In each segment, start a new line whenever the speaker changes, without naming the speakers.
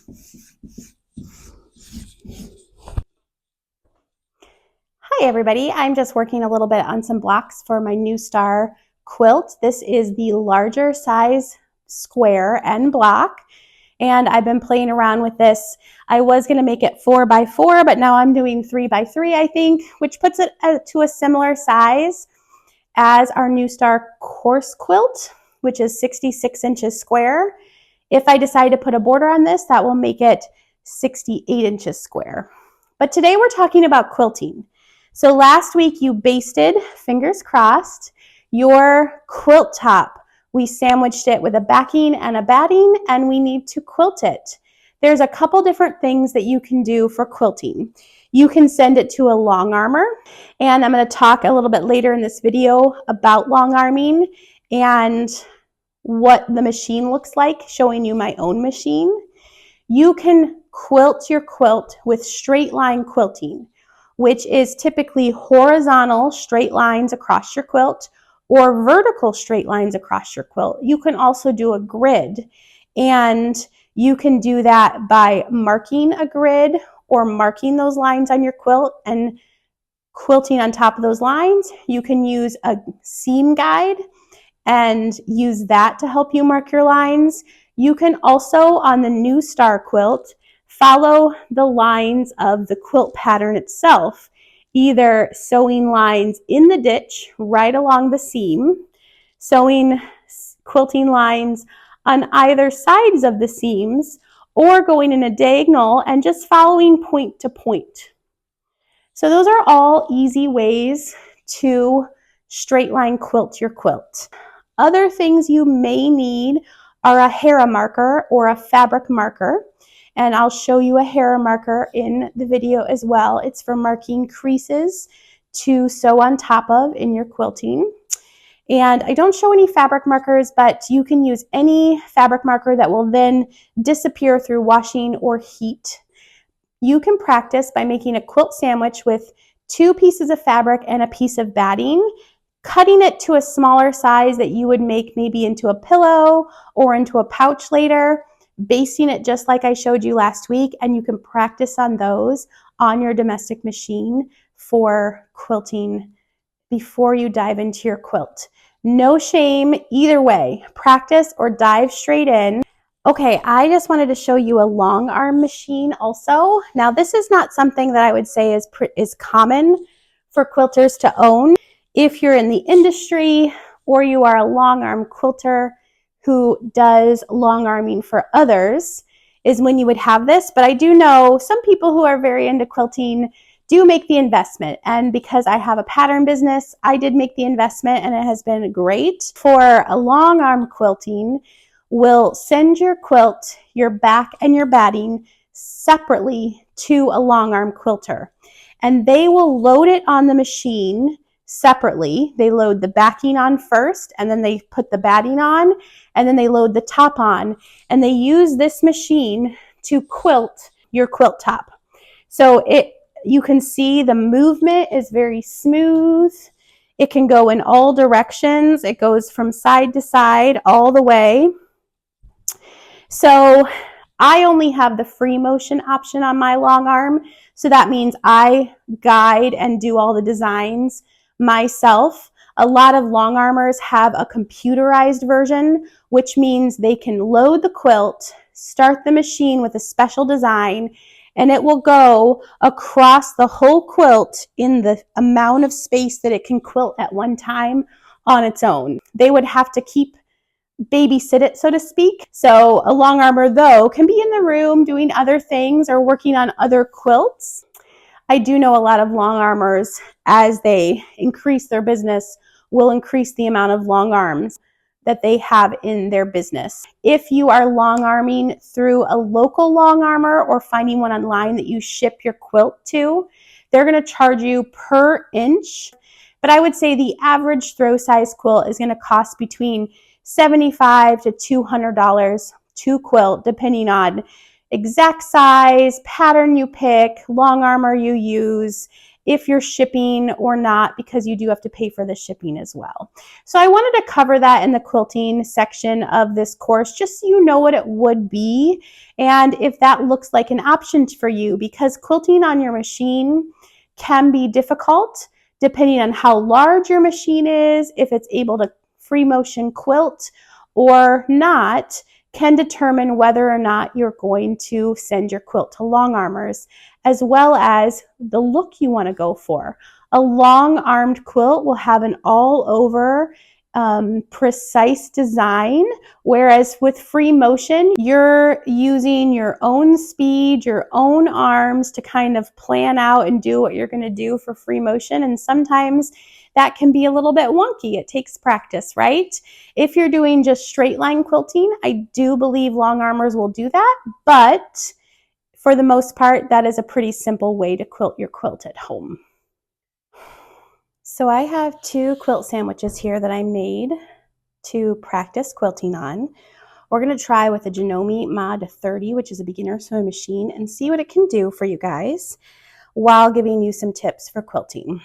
Hi everybody, I'm just working a little bit on some blocks for my new Star quilt. This is the larger size square end block, and I've been playing around with this. I was going to make it 4 by 4, but now I'm doing 3 by 3, I think, which puts it to a similar size as our new Star Course quilt, which is 66 inches square. If I decide to put a border on this, that will make it 68 inches square. But today we're talking about quilting. So last week you basted, fingers crossed, your quilt top. We sandwiched it with a backing and a batting, and we need to quilt it. There's a couple different things that you can do for quilting. You can send it to a long armor, and I'm going to talk a little bit later in this video about long arming and what the machine looks like, showing you my own machine. You can quilt your quilt with straight line quilting, which is typically horizontal straight lines across your quilt or vertical straight lines across your quilt. You can also do a grid, and you can do that by marking a grid or marking those lines on your quilt and quilting on top of those lines. You can use a seam guide and use that to help you mark your lines. You can also, on the new Star quilt, follow the lines of the quilt pattern itself, either sewing lines in the ditch right along the seam, sewing quilting lines on either sides of the seams, or going in a diagonal and just following point to point. So those are all easy ways to straight line quilt your quilt. Other things you may need are a Hera marker or a fabric marker. And I'll show you a Hera marker in the video as well. It's for marking creases to sew on top of in your quilting. And I don't show any fabric markers, but you can use any fabric marker that will then disappear through washing or heat. You can practice by making a quilt sandwich with 2 pieces of fabric and a piece of batting, cutting it to a smaller size that you would make maybe into a pillow or into a pouch later, basting it just like I showed you last week, and you can practice on those on your domestic machine for quilting before you dive into your quilt. No shame either way. Practice or dive straight in. Okay, I just wanted to show you a long arm machine also. Now this is not something that I would say is common for quilters to own. If you're in the industry or you are a long arm quilter who does long arming for others, is when you would have this. But I do know some people who are very into quilting do make the investment. And because I have a pattern business, I did make the investment, and it has been great. For a long arm quilting, we'll send your quilt, your back and your batting separately to a long arm quilter. And they will load it on the machine separately. They load the backing on first, and then they put the batting on, and then they load the top on, and they use this machine to quilt your quilt top. So you can see the movement is very smooth. It can go in all directions. It goes from side to side all the way. So I only have the free motion option on my long arm. So that means I guide and do all the designs myself. A lot of long armors have a computerized version, which means they can load the quilt, start the machine with a special design, and it will go across the whole quilt in the amount of space that it can quilt at one time on its own. They would have to babysit it, so to speak. So a long armor, though, can be in the room doing other things or working on other quilts. I do know a lot of long armors, as they increase their business, will increase the amount of long arms that they have in their business. If you are long arming through a local long armor or finding one online that you ship your quilt to, they're going to charge you per inch. But I would say the average throw size quilt is going to cost between $75 to $200 to quilt, depending on exact size, pattern you pick, long armor you use, if you're shipping or not, because you do have to pay for the shipping as well. So I wanted to cover that in the quilting section of this course, just so you know what it would be and if that looks like an option for you, because quilting on your machine can be difficult depending on how large your machine is, if it's able to free motion quilt or not, can determine whether or not you're going to send your quilt to long armors, as well as the look you want to go for. A long armed quilt will have an all over precise design, whereas with free motion, you're using your own speed, your own arms to kind of plan out and do what you're going to do for free motion. And sometimes that can be a little bit wonky. It takes practice, right? If you're doing just straight line quilting, I do believe long armors will do that, but for the most part, that is a pretty simple way to quilt your quilt at home. So I have 2 quilt sandwiches here that I made to practice quilting on. We're going to try with a Janome Mod 30, which is a beginner sewing machine, and see what it can do for you guys while giving you some tips for quilting.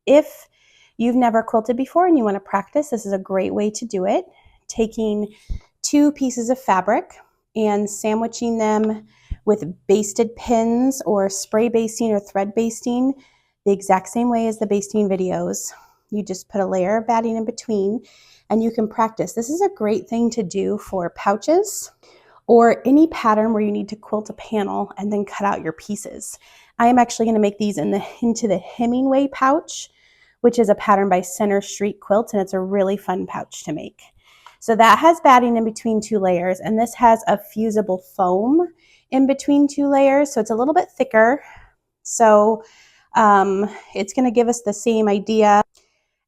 If you've never quilted before and you want to practice, this is a great way to do it. Taking 2 pieces of fabric and sandwiching them with basted pins or spray basting or thread basting the exact same way as the basting videos. You just put a layer of batting in between and you can practice. This is a great thing to do for pouches or any pattern where you need to quilt a panel and then cut out your pieces. I am actually going to make these into the Hemingway pouch, which is a pattern by Center Street Quilts, and it's a really fun pouch to make. So that has batting in between 2 layers, and this has a fusible foam in between 2 layers, so it's a little bit thicker. So it's going to give us the same idea,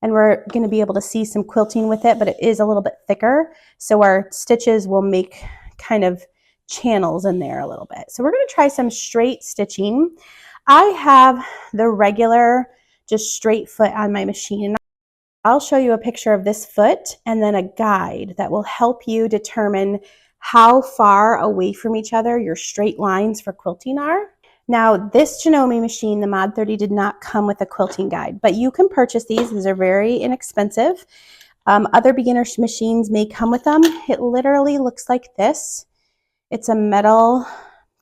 and we're going to be able to see some quilting with it, but it is a little bit thicker, so our stitches will make kind of channels in there a little bit. So we're going to try some straight stitching. I have the regular just straight foot on my machine. I'll show you a picture of this foot and then a guide that will help you determine how far away from each other your straight lines for quilting are. Now, this Janome machine, the Mod 30, did not come with a quilting guide, but you can purchase these. These are very inexpensive. Other beginner machines may come with them. It literally looks like this. It's a metal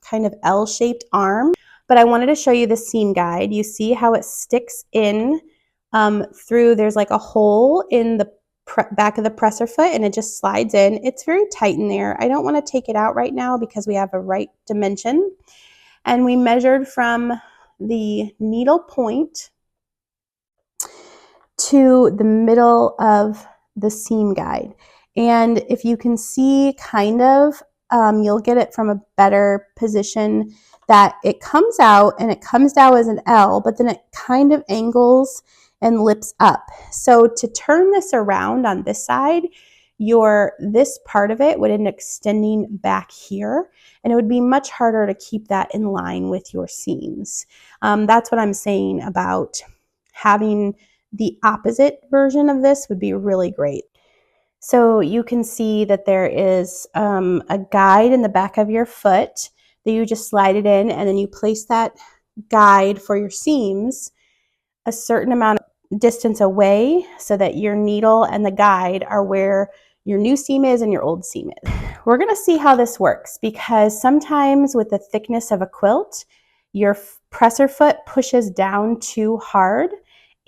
kind of L-shaped arm, but I wanted to show you the seam guide. You see how it sticks in through, there's like a hole in the back of the presser foot and it just slides in. It's very tight in there. I don't want to take it out right now because we have a right dimension. And we measured from the needle point to the middle of the seam guide. And if you can see kind of, you'll get it from a better position that it comes out and it comes down as an L, but then it kind of angles and lips up. So to turn this around on this side, this part of it would end up extending back here, and it would be much harder to keep that in line with your seams. That's what I'm saying about having the opposite version of this would be really great. So you can see that there is a guide in the back of your foot that you just slide it in, and then you place that guide for your seams a certain amount of distance away so that your needle and the guide are where your new seam is and your old seam is. We're going to see how this works, because sometimes with the thickness of a quilt, your presser foot pushes down too hard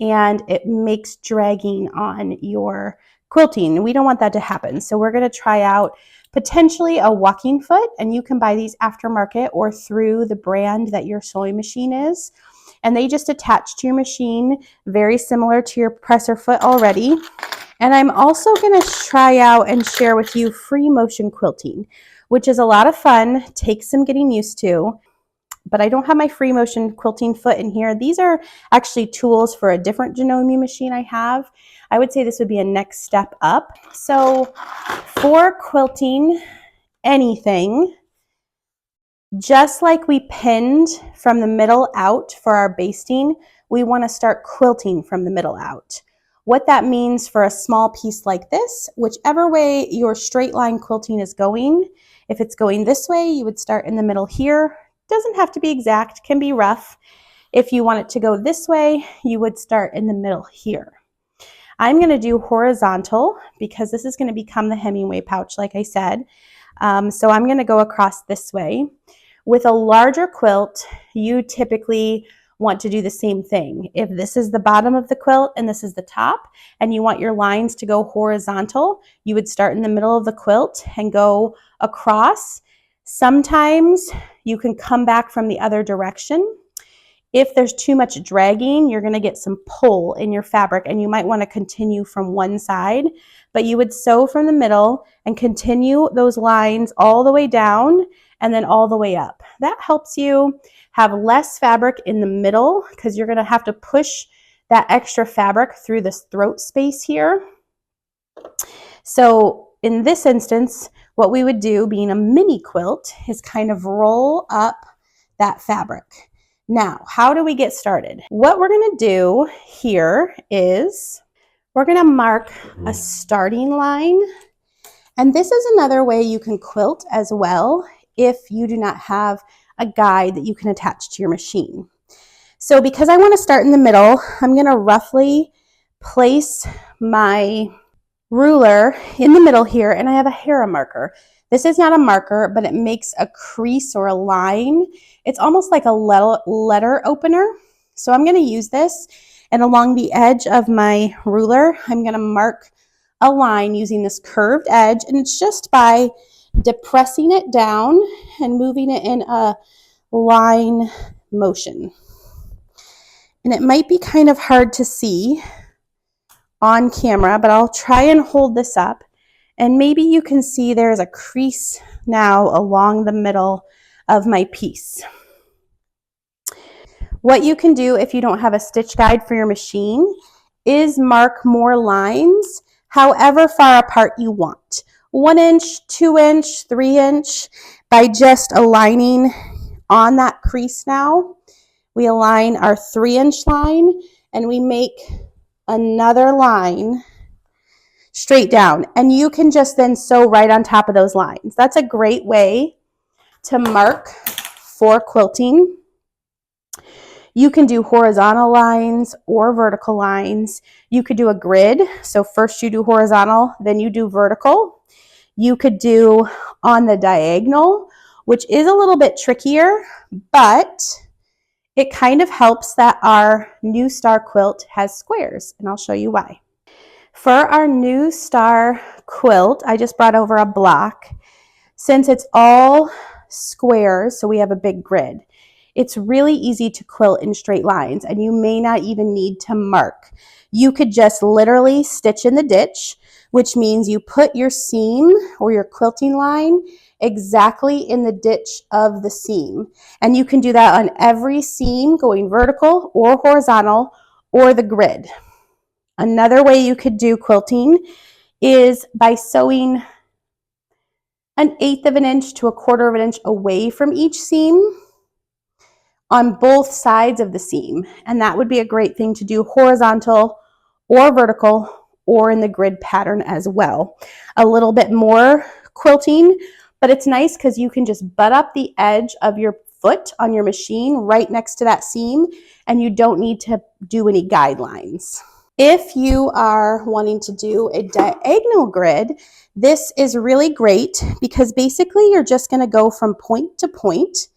and it makes dragging on your quilting. We don't want that to happen. So we're going to try out potentially a walking foot, and you can buy these aftermarket or through the brand that your sewing machine is. And they just attach to your machine, very similar to your presser foot already. And I'm also going to try out and share with you free motion quilting, which is a lot of fun, takes some getting used to. But I don't have my free motion quilting foot in here. These are actually tools for a different Janome machine I have. I would say this would be a next step up. So for quilting anything, just like we pinned from the middle out for our basting, we want to start quilting from the middle out. What that means for a small piece like this, whichever way your straight line quilting is going, if it's going this way, you would start in the middle here. Doesn't have to be exact, can be rough. If you want it to go this way, you would start in the middle here. I'm going to do horizontal because this is going to become the Hemingway pouch, like I said. So I'm going to go across this way. With a larger quilt, you typically want to do the same thing. If this is the bottom of the quilt and this is the top, and you want your lines to go horizontal, you would start in the middle of the quilt and go across. Sometimes you can come back from the other direction. If there's too much dragging, you're going to get some pull in your fabric and you might want to continue from one side, but you would sew from the middle and continue those lines all the way down and then all the way up. That helps you have less fabric in the middle because you're going to have to push that extra fabric through this throat space here. So in this instance, what we would do, being a mini quilt, is kind of roll up that fabric. Now, how do we get started? What we're going to do here is we're going to mark a starting line. And this is another way you can quilt as well if you do not have a guide that you can attach to your machine. So because I want to start in the middle, I'm going to roughly place my ruler in the middle here, and I have a Hera marker. This is not a marker, but it makes a crease or a line. It's almost like a letter opener. So I'm going to use this, and along the edge of my ruler, I'm going to mark a line using this curved edge, and it's just by depressing it down and moving it in a line motion. And it might be kind of hard to see on camera, but I'll try and hold this up. And maybe you can see there's a crease now along the middle of my piece. What you can do if you don't have a stitch guide for your machine is mark more lines however far apart you want. 1 inch, 2 inch, 3 inch, by just aligning on that crease now. We align our 3-inch line and we make another line straight down, and you can just then sew right on top of those lines. That's a great way to mark for quilting. You can do horizontal lines or vertical lines. You could do a grid. So first you do horizontal, then you do vertical. You could do on the diagonal, which is a little bit trickier, but it kind of helps that our new Star quilt has squares, and I'll show you why. For our new Star quilt, I just brought over a block. Since it's all squares, so we have a big grid, it's really easy to quilt in straight lines, and you may not even need to mark. You could just literally stitch in the ditch, which means you put your seam or your quilting line exactly in the ditch of the seam. And you can do that on every seam going vertical or horizontal or the grid. Another way you could do quilting is by sewing 1/8 of an inch to 1/4 of an inch away from each seam on both sides of the seam. And that would be a great thing to do horizontal or vertical or in the grid pattern as well. A little bit more quilting, but it's nice because you can just butt up the edge of your foot on your machine right next to that seam, and you don't need to do any guidelines. If you are wanting to do a diagonal grid, this is really great because basically you're just going to go from point to point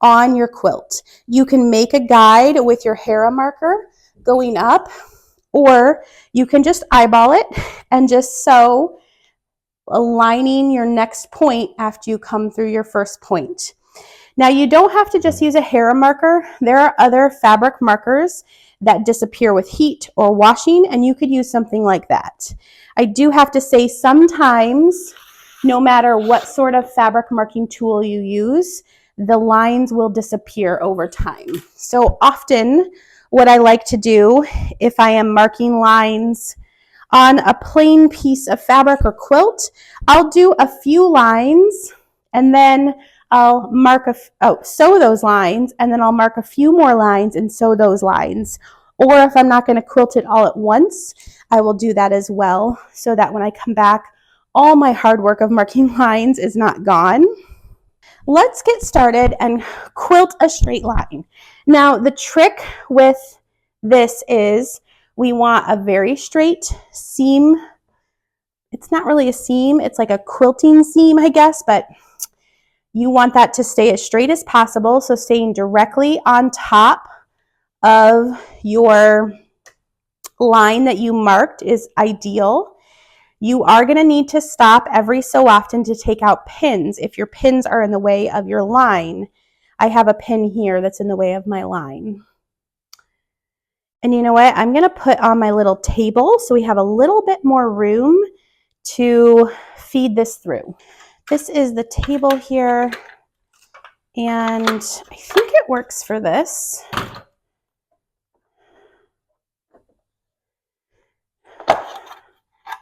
on your quilt. You can make a guide with your Hera marker going up, or you can just eyeball it and just sew, aligning your next point after you come through your first point. Now, you don't have to just use a Hera marker. There are other fabric markers that disappear with heat or washing, and you could use something like that. I do have to say sometimes, no matter what sort of fabric marking tool you use, the lines will disappear over time. So often what I like to do if I am marking lines on a plain piece of fabric or quilt, I'll do a few lines and then I'll sew those lines, and then I'll mark a few more lines and sew those lines. Or if I'm not going to quilt it all at once, I will do that as well, so that when I come back, all my hard work of marking lines is not gone. let's get started and quilt a straight line. Now, the trick with this is we want a very straight seam. It's not really a seam, it's like a quilting seam, I guess, but you want that to stay as straight as possible, so staying directly on top of your line that you marked is ideal. You are going to need to stop every so often to take out pins if your pins are in the way of your line. I have a pin here that's in the way of my line. And you know what? I'm going to put on my little table so we have a little bit more room to feed this through. This is the table here, and I think it works for this.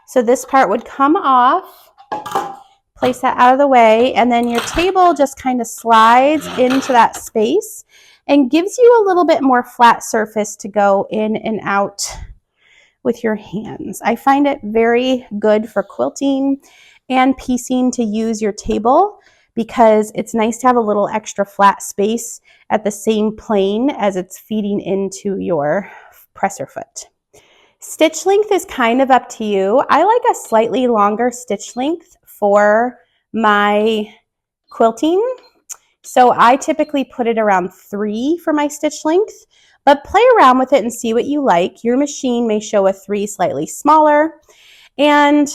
So this part would come off, place that out of the way, and then your table just kind of slides into that space and gives you a little bit more flat surface to go in and out with your hands. I find it very good for quilting and piecing to use your table because it's nice to have a little extra flat space at the same plane as it's feeding into your presser foot. Stitch length is kind of up to you. I like a slightly longer stitch length for my quilting. So I typically put it around 3 for my stitch length, but play around with it and see what you like. Your machine may show a 3 slightly smaller. And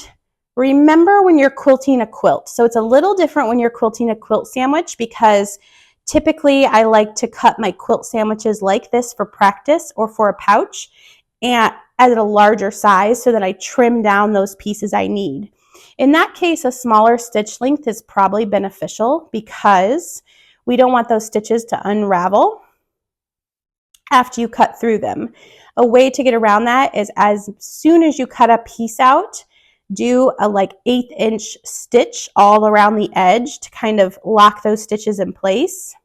remember when you're quilting a quilt. So it's a little different when you're quilting a quilt sandwich because typically I like to cut my quilt sandwiches like this for practice or for a pouch and at a larger size so that I trim down those pieces I need. In that case, a smaller stitch length is probably beneficial because we don't want those stitches to unravel after you cut through them. A way to get around that is as soon as you cut a piece out, do a like 1/8 inch stitch all around the edge to kind of lock those stitches in place.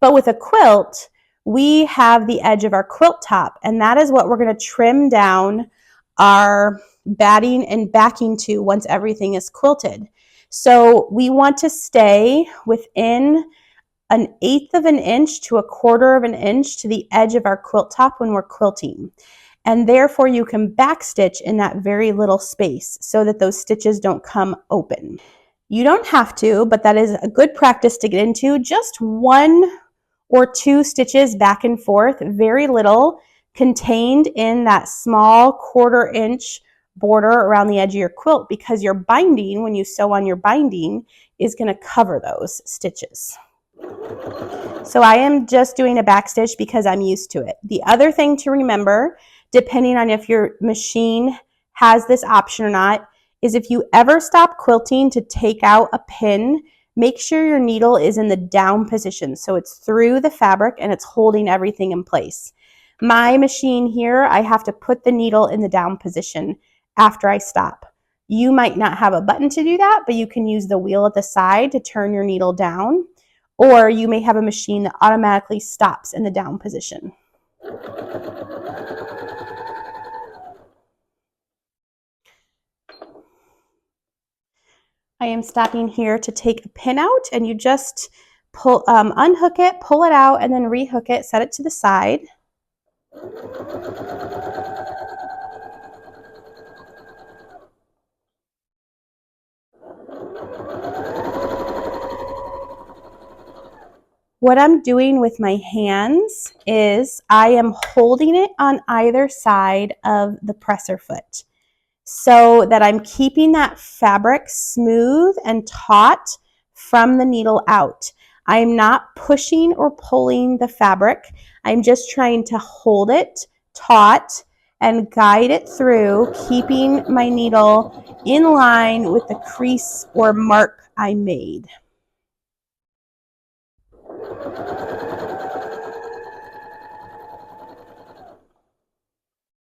But with a quilt, we have the edge of our quilt top, and that is what we're going to trim down our batting and backing to once everything is quilted. So we want to stay within 1/8 of an inch to 1/4 of an inch to the edge of our quilt top when we're quilting. And therefore you can backstitch in that very little space so that those stitches don't come open. You don't have to, but that is a good practice to get into. Just 1 or 2 stitches back and forth, very little, contained in that small 1/4 inch border around the edge of your quilt, because your binding, when you sew on your binding, is going to cover those stitches. So I am just doing a back stitch because I'm used to it. The other thing to remember, depending on if your machine has this option or not, is if you ever stop quilting to take out a pin, make sure your needle is in the down position. So it's through the fabric and it's holding everything in place. My machine here, I have to put the needle in the down position after I stop. You might not have a button to do that, but you can use the wheel at the side to turn your needle down. Or you may have a machine that automatically stops in the down position. I am stopping here to take a pin out, and you just pull, unhook it, pull it out, and then rehook it, set it to the side. What I'm doing with my hands is I am holding it on either side of the presser foot so that I'm keeping that fabric smooth and taut from the needle out. I'm not pushing or pulling the fabric. I'm just trying to hold it taut and guide it through, keeping my needle in line with the crease or mark I made.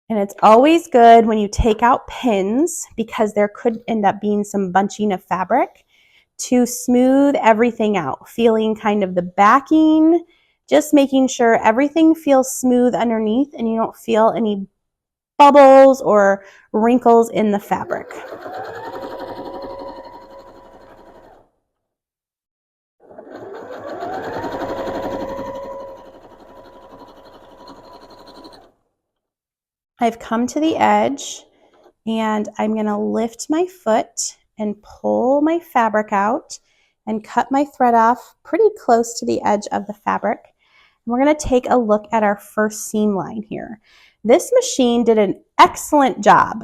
And it's always good when you take out pins, because there could end up being some bunching of fabric, to smooth everything out, feeling kind of the backing, just making sure everything feels smooth underneath and you don't feel any bubbles or wrinkles in the fabric. I've come to the edge and I'm going to lift my foot and pull my fabric out and cut my thread off pretty close to the edge of the fabric. We're going to take a look at our first seam line here. This machine did an excellent job.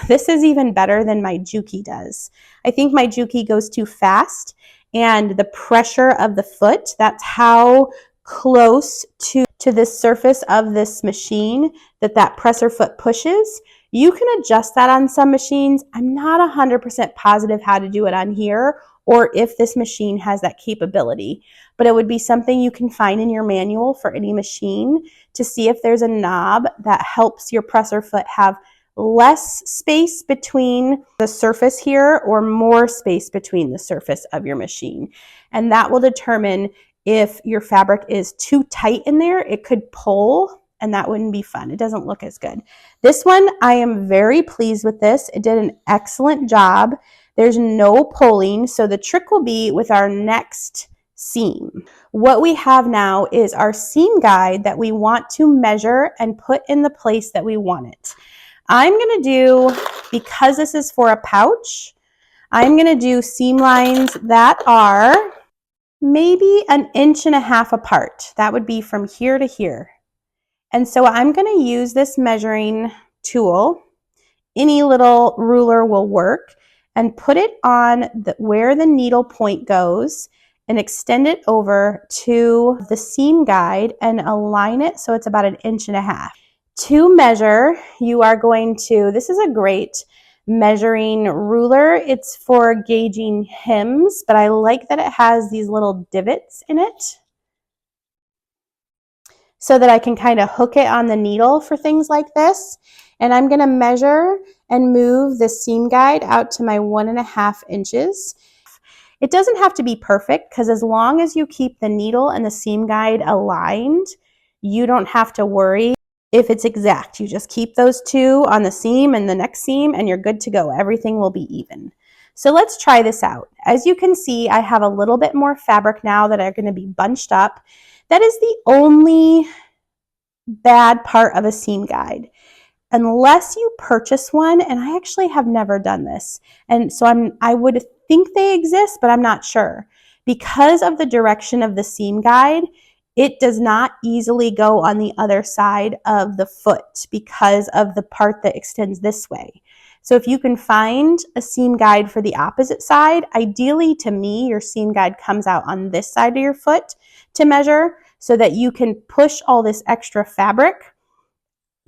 This is even better than my Juki does. I think my Juki goes too fast, and the pressure of the foot, that's how close to the surface of this machine that presser foot pushes. You can adjust that on some machines. I'm not 100% positive how to do it on here, or if this machine has that capability. But it would be something you can find in your manual for any machine to see if there's a knob that helps your presser foot have less space between the surface here or more space between the surface of your machine. And that will determine if your fabric is too tight in there. It could pull, and that wouldn't be fun. It doesn't look as good. This one, I am very pleased with this. It did an excellent job. There's no pulling, so the trick will be with our next seam. What we have now is our seam guide that we want to measure and put in the place that we want it. I'm going to do, because this is for a pouch, I'm going to do seam lines that are maybe 1.5 inches apart. That would be from here to here. And so I'm going to use this measuring tool. Any little ruler will work, and put it on where the needle point goes and extend it over to the seam guide and align it so it's about 1.5 inches. To measure, you are going to, this is a great measuring ruler. It's for gauging hems, but I like that it has these little divots in it so that I can kind of hook it on the needle for things like this. And I'm going to measure and move the seam guide out to my 1.5 inches. It doesn't have to be perfect, because as long as you keep the needle and the seam guide aligned, you don't have to worry if it's exact. You just keep those two on the seam and the next seam and you're good to go. Everything will be even. So let's try this out. As you can see, I have a little bit more fabric now that are going to be bunched up. That is the only bad part of a seam guide. Unless you purchase one, and I actually have never done this, and so I would think they exist, but I'm not sure. Because of the direction of the seam guide, it does not easily go on the other side of the foot because of the part that extends this way. So if you can find a seam guide for the opposite side, ideally to me, your seam guide comes out on this side of your foot to measure so that you can push all this extra fabric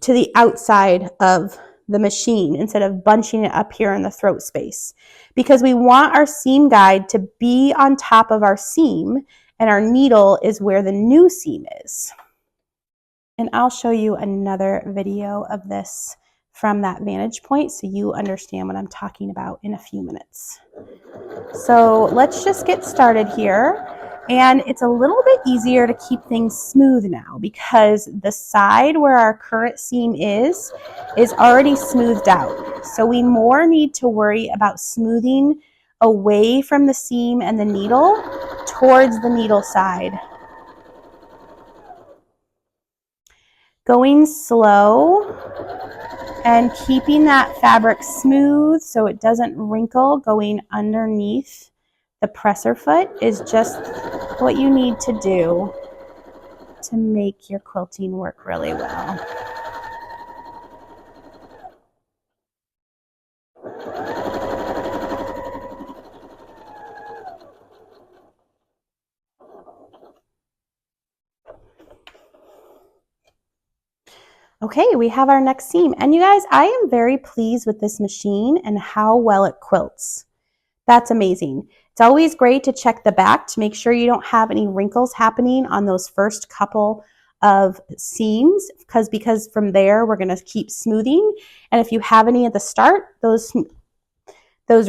to the outside of the machine instead of bunching it up here in the throat space. Because we want our seam guide to be on top of our seam, and our needle is where the new seam is. And I'll show you another video of this from that vantage point so you understand what I'm talking about in a few minutes. So let's just get started here. And it's a little bit easier to keep things smooth now because the side where our current seam is already smoothed out. So we more need to worry about smoothing away from the seam and the needle towards the needle side. Going slow and keeping that fabric smooth so it doesn't wrinkle going underneath the presser foot is just what you need to do to make your quilting work really well. Okay, we have our next seam. And you guys, I am very pleased with this machine and how well it quilts. That's amazing. It's always great to check the back to make sure you don't have any wrinkles happening on those first couple of seams because from there we're going to keep smoothing. And if you have any at the start, those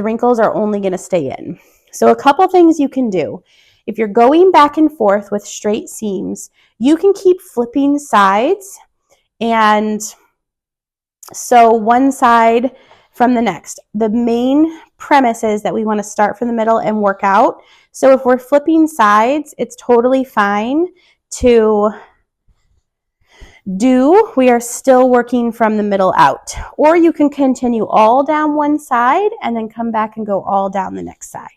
wrinkles are only going to stay in. So a couple things you can do. If you're going back and forth with straight seams, you can keep flipping sides, and so one side from the next. The main premise is that we want to start from the middle and work out. So if we're flipping sides, it's totally fine to we are still working from the middle out, or you can continue all down one side and then come back and go all down the next side.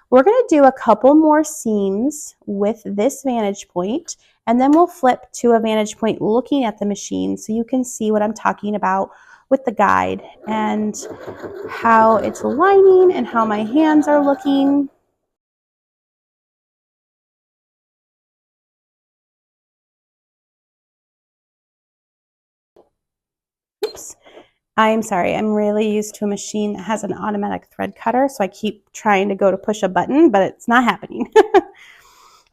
We're going to do a couple more seams with this vantage point, and then we'll flip to a vantage point looking at the machine so you can see what I'm talking about with the guide and how it's aligning and how my hands are looking. Oops. I'm sorry, I'm really used to a machine that has an automatic thread cutter, so I keep trying to go to push a button, but it's not happening.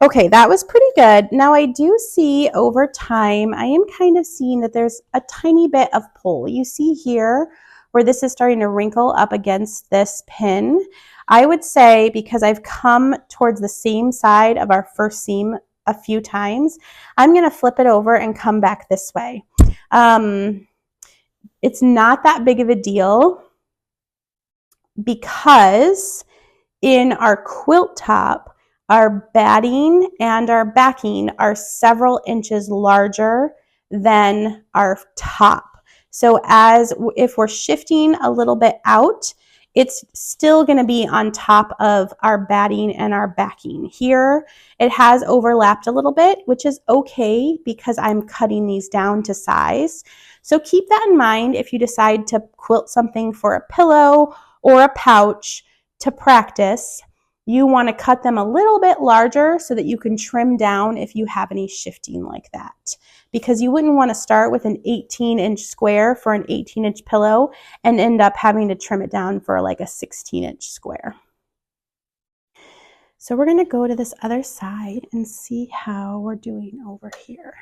Okay, that was pretty good. Now I do see over time, I am kind of seeing that there's a tiny bit of pull. You see here where this is starting to wrinkle up against this pin. I would say because I've come towards the same side of our first seam a few times, I'm going to flip it over and come back this way. It's not that big of a deal because in our quilt top, our batting and our backing are several inches larger than our top. So if we're shifting a little bit out, it's still going to be on top of our batting and our backing. Here, it has overlapped a little bit, which is okay because I'm cutting these down to size. So keep that in mind if you decide to quilt something for a pillow or a pouch to practice. You want to cut them a little bit larger so that you can trim down if you have any shifting like that. Because you wouldn't want to start with an 18-inch square for an 18-inch pillow and end up having to trim it down for like a 16-inch square. So we're going to go to this other side and see how we're doing over here.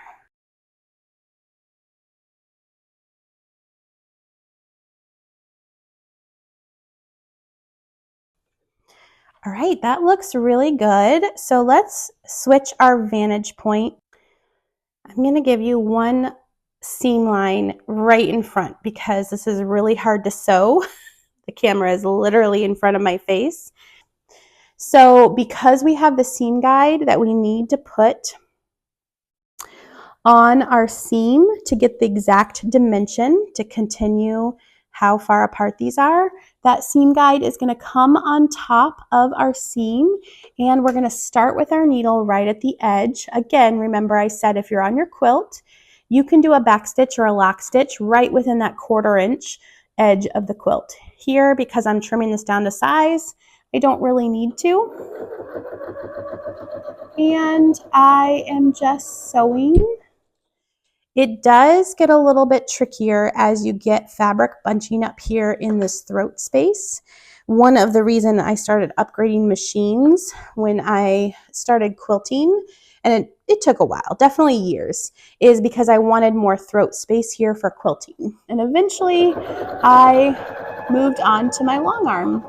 All right, that looks really good. So let's switch our vantage point. I'm going to give you one seam line right in front because this is really hard to sew. The camera is literally in front of my face. So because we have the seam guide that we need to put on our seam to get the exact dimension to continue how far apart these are, that seam guide is going to come on top of our seam, and we're going to start with our needle right at the edge. Again, remember I said if you're on your quilt, you can do a back stitch or a lock stitch right within that 1/4 inch edge of the quilt. Here, because I'm trimming this down to size, I don't really need to. And I am just sewing. It does get a little bit trickier as you get fabric bunching up here in this throat space. One of the reasons I started upgrading machines when I started quilting, and it took a while, definitely years, is because I wanted more throat space here for quilting. And eventually I moved on to my long arm.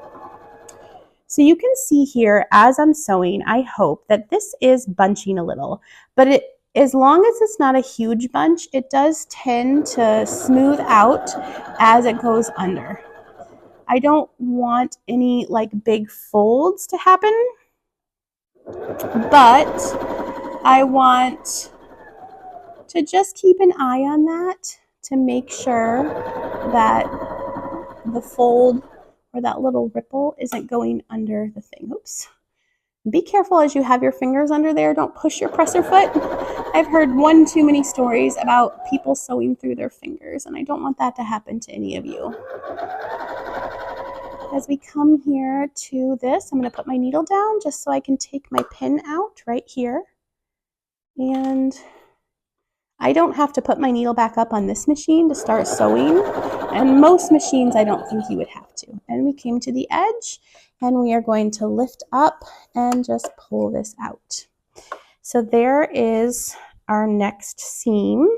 So you can see here as I'm sewing, I hope that this is bunching a little, but as long as it's not a huge bunch, it does tend to smooth out as it goes under. I don't want any like big folds to happen, but I want to just keep an eye on that to make sure that the fold or that little ripple isn't going under the thing. Oops. Be careful as you have your fingers under there. Don't push your presser foot. I've heard one too many stories about people sewing through their fingers, and I don't want that to happen to any of you. As we come here to this, I'm going to put my needle down just so I can take my pin out right here. And I don't have to put my needle back up on this machine to start sewing, and most machines I don't think you would have to. And we came to the edge, and we are going to lift up and just pull this out. So there is our next seam.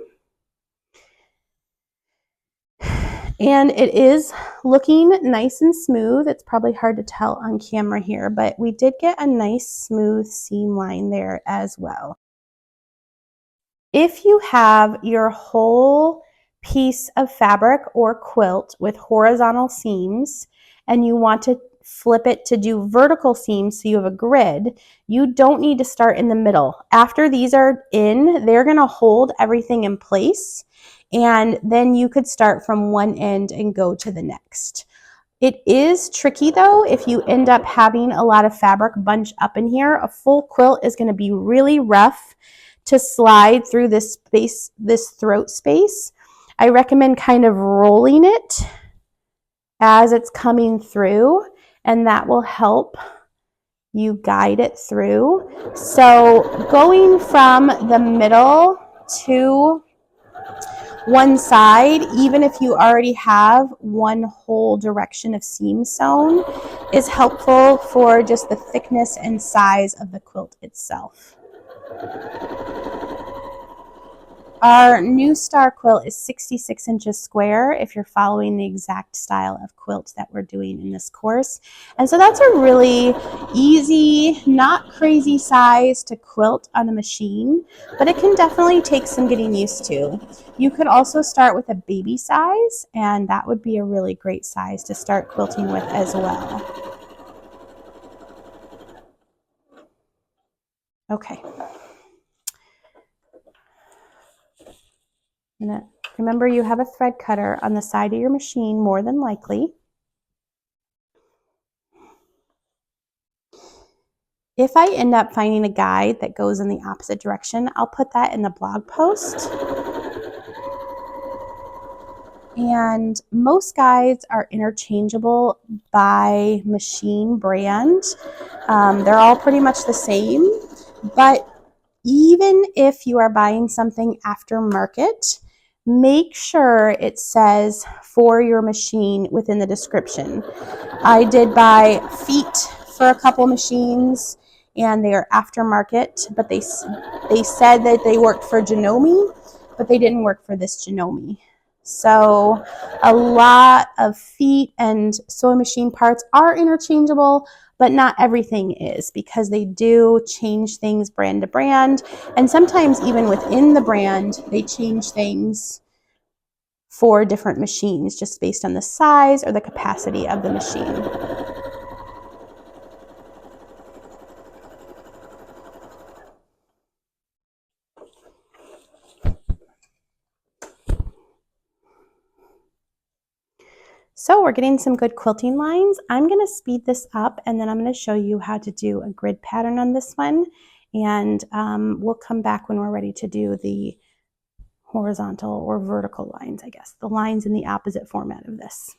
And it is looking nice and smooth. It's probably hard to tell on camera here, but we did get a nice smooth seam line there as well. If you have your whole piece of fabric or quilt with horizontal seams and you want to flip it to do vertical seams so you have a grid, you don't need to start in the middle. After these are in, they're going to hold everything in place, and then you could start from one end and go to the next. It is tricky though if you end up having a lot of fabric bunched up in here. A full quilt is going to be really rough to slide through this space, this throat space. I recommend kind of rolling it as it's coming through, and that will help you guide it through. So going from the middle to one side, even if you already have one whole direction of seam sewn, is helpful for just the thickness and size of the quilt itself. Our new Star quilt is 66 inches square if you're following the exact style of quilt that we're doing in this course. And so that's a really easy, not crazy size to quilt on a machine, but it can definitely take some getting used to. You could also start with a baby size, and that would be a really great size to start quilting with as well. Okay. Remember, you have a thread cutter on the side of your machine more than likely. If I end up finding a guide that goes in the opposite direction, I'll put that in the blog post. And most guides are interchangeable by machine brand. They're all pretty much the same, but even if you are buying something aftermarket, make sure it says for your machine within the description. I did buy feet for a couple machines, and they are aftermarket, but they said that they worked for Janome, but they didn't work for this Janome. So a lot of feet and sewing machine parts are interchangeable, but not everything is, because they do change things brand to brand, and sometimes even within the brand they change things for different machines just based on the size or the capacity of the machine. So we're getting some good quilting lines. I'm going to speed this up, and then I'm going to show you how to do a grid pattern on this one, and we'll come back when we're ready to do the horizontal or vertical lines, I guess, the lines in the opposite format of this.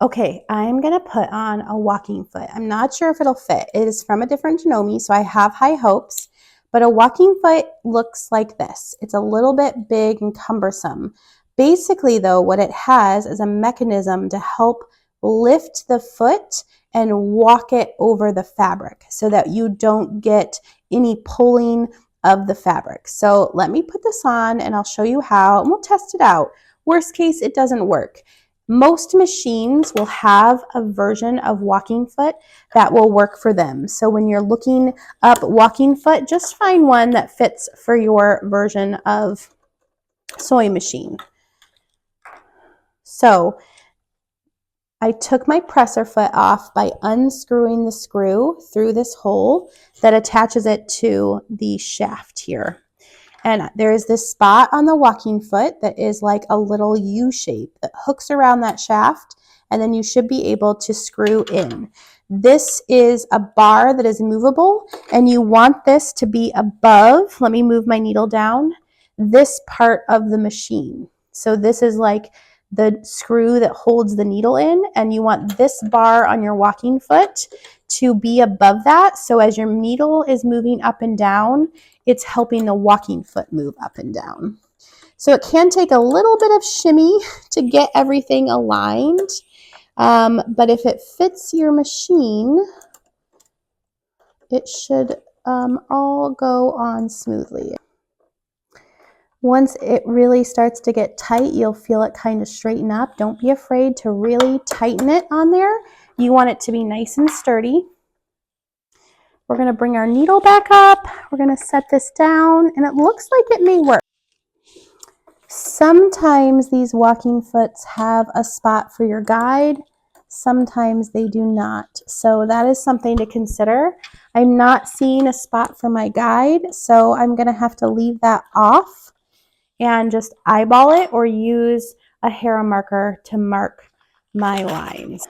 Okay, I'm going to put on a walking foot. I'm not sure if it'll fit. It is from a different Janome, so I have high hopes, but a walking foot looks like this. It's a little bit big and cumbersome. Basically, though, what it has is a mechanism to help lift the foot and walk it over the fabric so that you don't get any pulling of the fabric. So let me put this on and I'll show you how, and we'll test it out. Worst case, it doesn't work. Most machines will have a version of walking foot that will work for them. So when you're looking up walking foot, just find one that fits for your version of sewing machine. So I took my presser foot off by unscrewing the screw through this hole that attaches it to the shaft here. And there is this spot on the walking foot that is like a little U shape that hooks around that shaft, and then you should be able to screw in. This is a bar that is movable, and you want this to be above, let me move my needle down, this part of the machine. So this is like the screw that holds the needle in, and you want this bar on your walking foot to be above that. So as your needle is moving up and down, it's helping the walking foot move up and down. So it can take a little bit of shimmy to get everything aligned, but if it fits your machine, it should all go on smoothly. Once it really starts to get tight, you'll feel it kind of straighten up. Don't be afraid to really tighten it on there. You want it to be nice and sturdy. We're going to bring our needle back up. We're going to set this down, and it looks like it may work. Sometimes these walking foots have a spot for your guide. Sometimes they do not. So that is something to consider. I'm not seeing a spot for my guide, so I'm going to have to leave that off and just eyeball it or use a hair marker to mark my lines.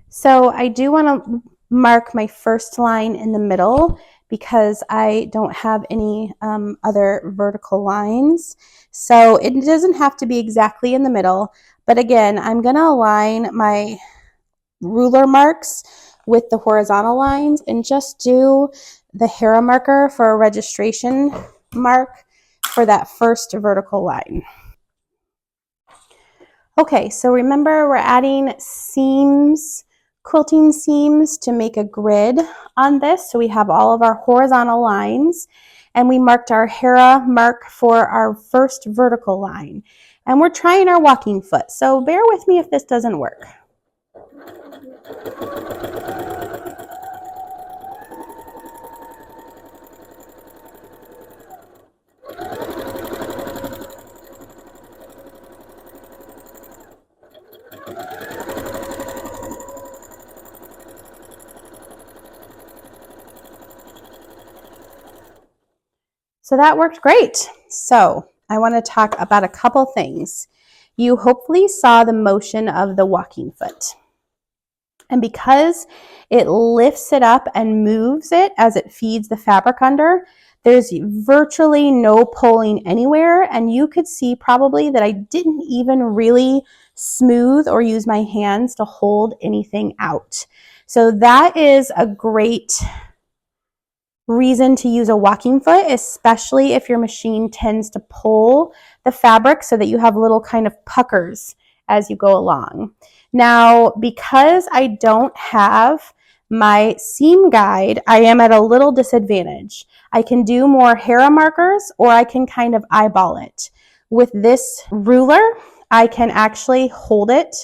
So I do want to mark my first line in the middle because I don't have any other vertical lines. So it doesn't have to be exactly in the middle, but again, I'm going to align my ruler marks with the horizontal lines and just do the hair marker for a registration mark for that first vertical line. Okay, so remember we're adding seams, quilting seams to make a grid on this. So we have all of our horizontal lines and we marked our Hera mark for our first vertical line. And we're trying our walking foot. So bear with me if this doesn't work. So that worked great. So I want to talk about a couple things. You hopefully saw the motion of the walking foot. And because it lifts it up and moves it as it feeds the fabric under, there's virtually no pulling anywhere. And you could see probably that I didn't even really smooth or use my hands to hold anything out. So that is a great reason to use a walking foot, especially if your machine tends to pull the fabric so that you have little kind of puckers as you go along. Now, because I don't have my seam guide, I am at a little disadvantage. I can do more Hera markers or I can kind of eyeball it. With this ruler, I can actually hold it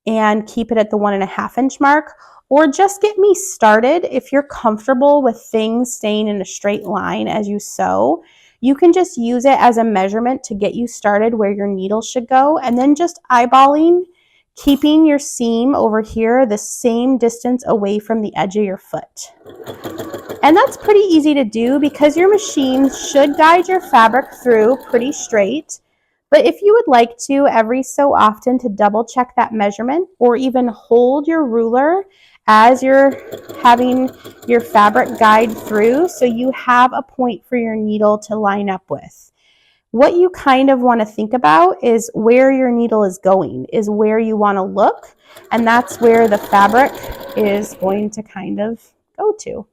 and keep it at the 1.5 inch mark, or just get me started. If you're comfortable with things staying in a straight line as you sew, you can just use it as a measurement to get you started where your needle should go, and then just eyeballing, keeping your seam over here the same distance away from the edge of your foot. And that's pretty easy to do because your machine should guide your fabric through pretty straight. But if you would like to every so often to double check that measurement or even hold your ruler as you're having your fabric guide through so you have a point for your needle to line up with. What you kind of want to think about is where your needle is going, is where you want to look, and that's where the fabric is going to kind of go to.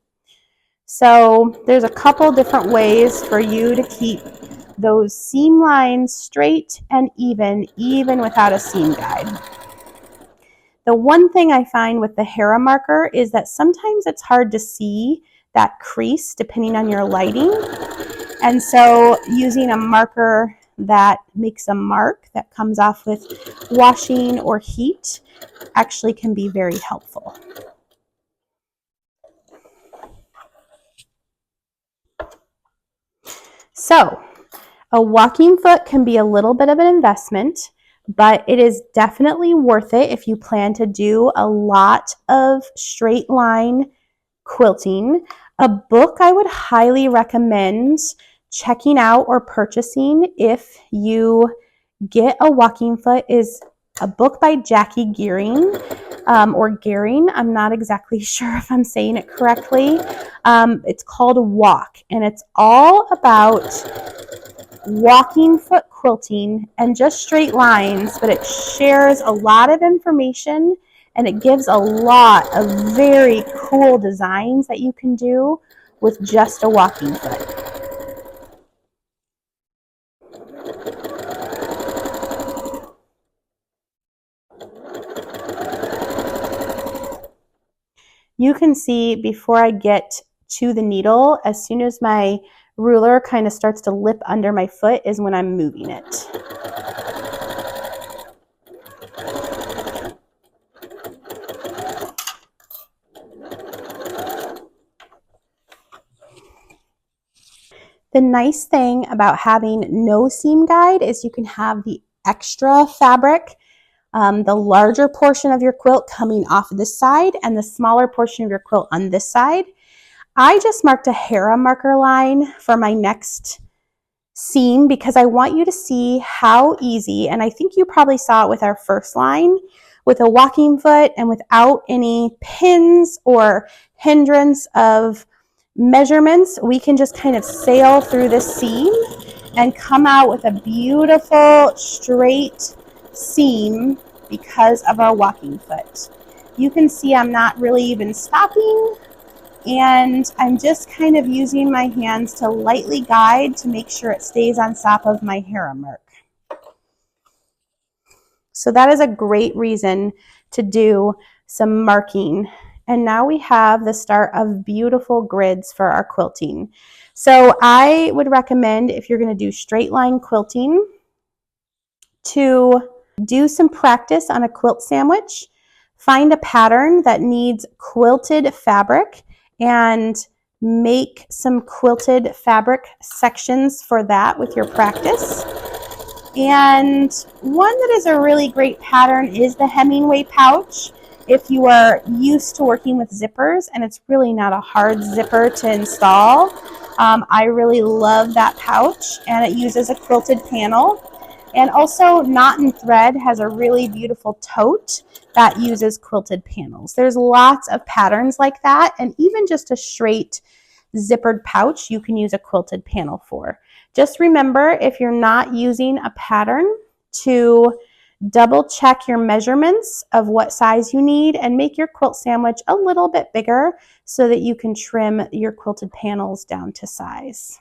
So there's a couple different ways for you to keep those seam lines straight and even without a seam guide. The one thing I find with the Hera marker is that sometimes it's hard to see that crease depending on your lighting. And so using a marker that makes a mark that comes off with washing or heat actually can be very helpful. So a walking foot can be a little bit of an investment, but it is definitely worth it if you plan to do a lot of straight line quilting. A book I would highly recommend checking out or purchasing if you get a walking foot is a book by Jackie Gearing, or Gearing. I'm not exactly sure if I'm saying it correctly. It's called Walk, and it's all about walking foot quilting and just straight lines, but it shares a lot of information and it gives a lot of very cool designs that you can do with just a walking foot. You can see before I get to the needle, as soon as my ruler kind of starts to lip under my foot is when I'm moving it. The nice thing about having no seam guide is you can have the extra fabric the larger portion of your quilt coming off this side and the smaller portion of your quilt on this side. I just marked a Hera marker line for my next seam because I want you to see how easy, and I think you probably saw it with our first line, with a walking foot and without any pins or hindrance of measurements, we can just kind of sail through this seam and come out with a beautiful straight seam because of our walking foot. You can see I'm not really even stopping, and I'm just kind of using my hands to lightly guide to make sure it stays on top of my Hera mark. So that is a great reason to do some marking. And now we have the start of beautiful grids for our quilting. So I would recommend, if you're going to do straight line quilting, to do some practice on a quilt sandwich. Find a pattern that needs quilted fabric and make some quilted fabric sections for that with your practice. And one that is a really great pattern is the Hemingway pouch. If you are used to working with zippers, and it's really not a hard zipper to install, I really love that pouch, and it uses a quilted panel. And also Knot and Thread has a really beautiful tote that uses quilted panels. There's lots of patterns like that, and even just a straight zippered pouch you can use a quilted panel for. Just remember, if you're not using a pattern, to double check your measurements of what size you need and make your quilt sandwich a little bit bigger so that you can trim your quilted panels down to size.